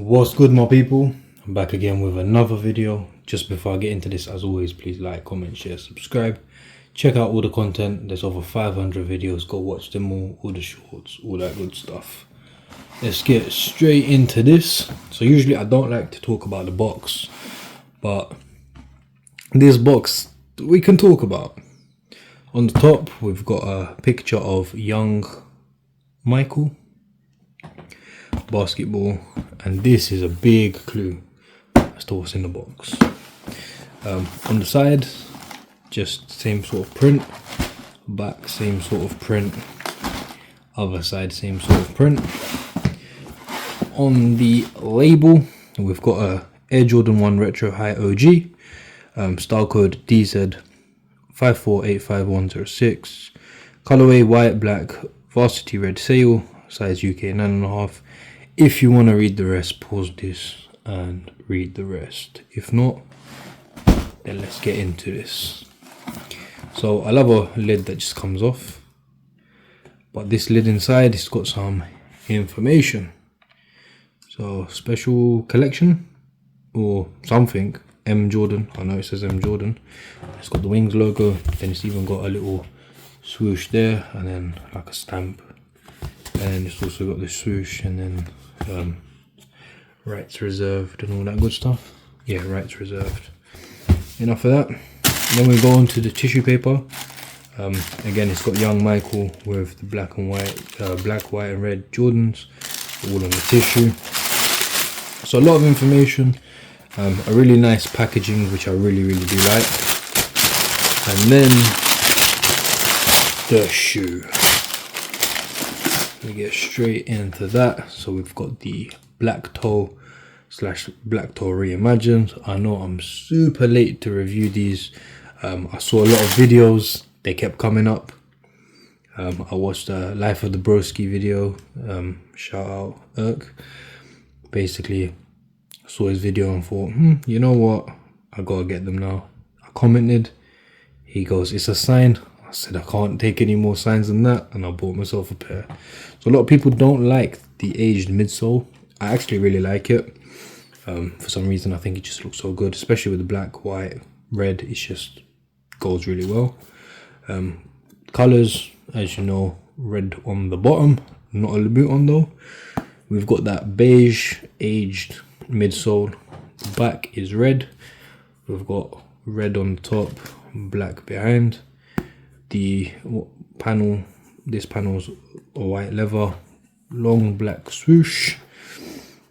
What's good, my people? I'm back again with another video. Just before I get into this, as always, please like, comment, share, subscribe. Check out all the content. There's over 500 videos. Go watch them all the shorts, all that good stuff. Let's get straight into this. So usually I don't like to talk about the box, but this box we can talk about. On the top we've got a picture of young Michael, basketball, and this is a big clue as to what's in the box. On the side, just same sort of print. Back, same sort of print. Other side, same sort of print. On the label, we've got a Air Jordan 1 Retro High OG, style code DZ5485106, Colourway white, black, Varsity red sale, size UK 9.5. If you want to read the rest, pause this and read the rest. If not, then let's get into this. So I love a lid that just comes off, but this lid inside has got some information. So special collection or something, M Jordan. I know it says M Jordan. It's got the Wings logo, then it's even got a little swoosh there, and then like a stamp, and it's also got the swoosh, and then rights reserved and all that good stuff. Yeah, rights reserved. Enough of that. Then we go on to the tissue paper. Again, it's got young Michael with the black and white, black, white and red Jordans all on the tissue. So a lot of information, a really nice packaging, which I really do like. And then the shoe. We get straight into that. So we've got the black toe / black toe Reimagined. I know I'm super late to review these. I saw a lot of videos, they kept coming up. I watched the Life of the Broski video, shout out Irk. Basically, I saw his video and thought, you know what, I gotta get them now. I commented, he goes, it's a sign. I said, I can't take any more signs than that, and I bought myself a pair. So a lot of people don't like the aged midsole. I actually really like it. For some reason, I think it just looks so good, especially with the black, white, red. It just goes really well. Colors, as you know, red on the bottom, not a boot on though. We've got that beige aged midsole. The back is red. We've got red on the top, black behind. The panel, this panel's a white leather, long black swoosh.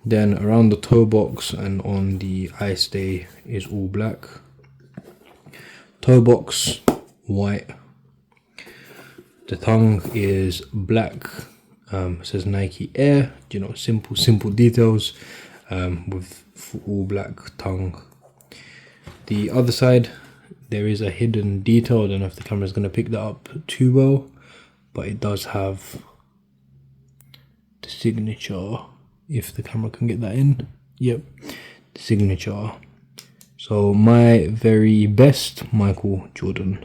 Then around the toe box and on the eye stay is all black. Toe box white. The tongue is black. It says Nike Air. You know, simple details, with all black tongue. The other side, there is a hidden detail. I don't know if the camera is going to pick that up too well, but it does have the signature. If the camera can get that in, yep, the signature. So my very best Michael Jordan.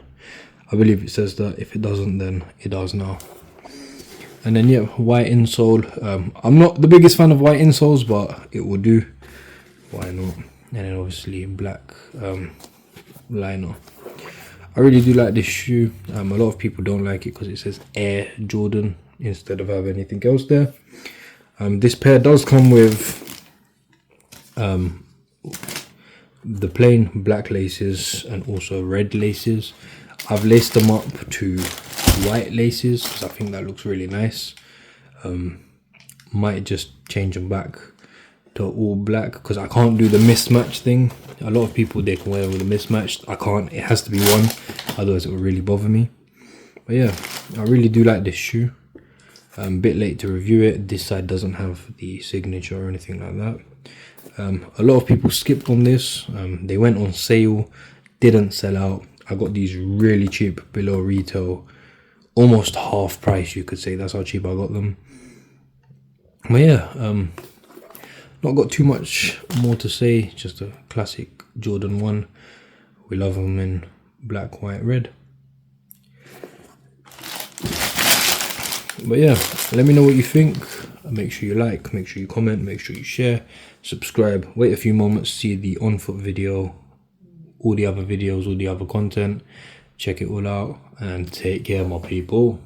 I believe it says that. If it doesn't, then it does now. And then yeah, white insole. I'm not the biggest fan of white insoles, but it will do. Why not? And then obviously black liner. I really do like this shoe. A lot of people don't like it because it says Air Jordan instead of have anything else there. This pair does come with the plain black laces and also red laces. I've laced them up to white laces because I think that looks really nice. Might just change them back to all black because I can't do the mismatch thing. A lot of people, they can wear with a mismatch. I can't. It has to be one, otherwise it will really bother me. But yeah, I really do like this shoe. I'm a bit late to review it. This side doesn't have the signature or anything like that. A lot of people skipped on this. They went on sale, didn't sell out. I got these really cheap, below retail, almost half price, you could say. That's how cheap I got them. But yeah, not got too much more to say. Just a classic Jordan 1. We love them in black, white, red. But yeah, let me know what you think. Make sure you like, make sure you comment, make sure you share, subscribe. Wait a few moments to see the on foot video, all the other videos, all the other content. Check it all out and take care, my people.